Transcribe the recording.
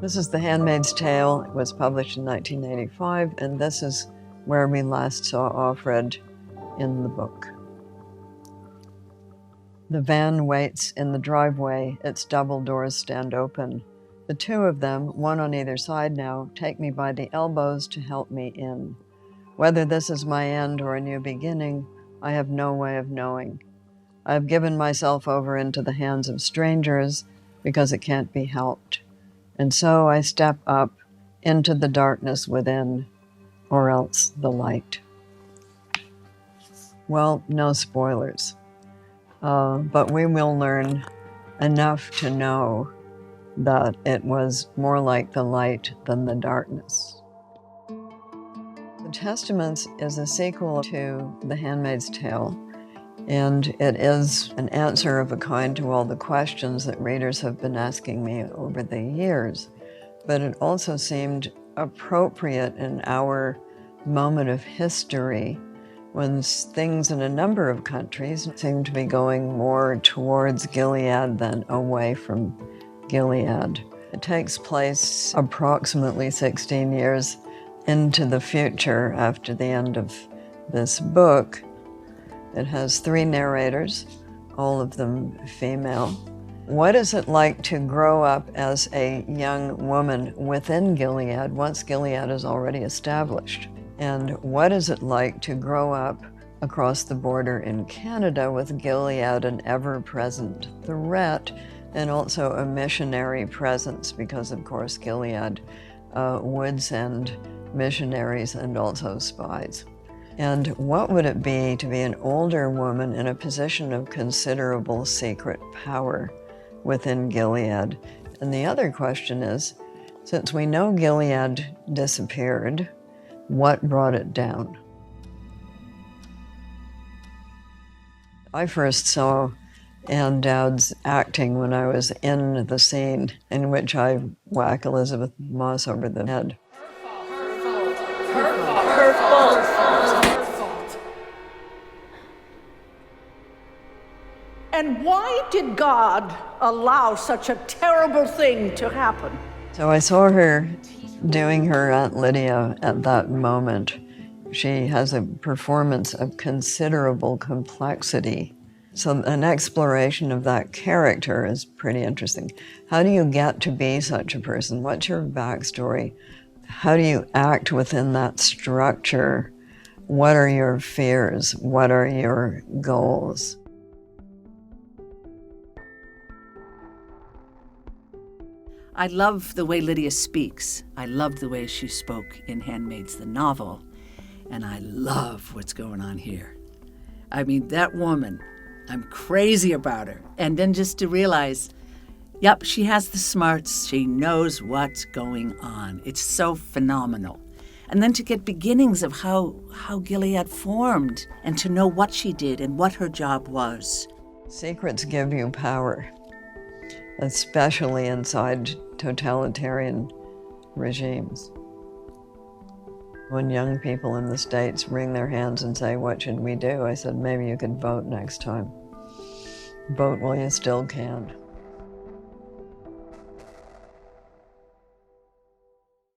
This is The Handmaid's Tale. It was published in 1985, and this is where we last saw Offred in the book. The van waits in the driveway. Its double doors stand open. The two of them, one on either side now, take me by the elbows to help me in. Whether this is my end or a new beginning, I have no way of knowing. I have given myself over into the hands of strangers because it can't be helped. And so I step up into the darkness within, or else the light. Well, no spoilers, but we will learn enough to know that it was more like the light than the darkness. The Testaments is a sequel to The Handmaid's Tale, and it is an answer of a kind to all the questions that readers have been asking me over the years. But it also seemed appropriate in our moment of history when things in a number of countries seem to be going more towards Gilead than away from Gilead. It takes place approximately 16 years into the future after the end of this book. It has 3 narrators, all of them female. What is it like to grow up as a young woman within Gilead once Gilead is already established? And what is it like to grow up across the border in Canada with Gilead an ever-present threat and also a missionary presence, because of course Gilead would send missionaries and also spies. And what would it be to be an older woman in a position of considerable secret power within Gilead? And the other question is, since we know Gilead disappeared, what brought it down? I first saw Ann Dowd's acting when I was in the scene in which I whack Elizabeth Moss over the head. Her fault. And why did God allow such a terrible thing to happen? So I saw her doing her Aunt Lydia at that moment. She has a performance of considerable complexity. So an exploration of that character is pretty interesting. How do you get to be such a person? What's your backstory? How do you act within that structure? What are your fears? What are your goals? I love the way Lydia speaks. I love the way she spoke in Handmaid's the novel. And I love what's going on here. I mean, that woman, I'm crazy about her. And then just to realize, yep, she has the smarts. She knows what's going on. It's so phenomenal. And then to get beginnings of how Gilead formed and to know what she did and what her job was. Secrets give you power, especially inside totalitarian regimes. When young people in the States wring their hands and say, "What should we do?" I said, maybe you could vote next time. Vote while you still can.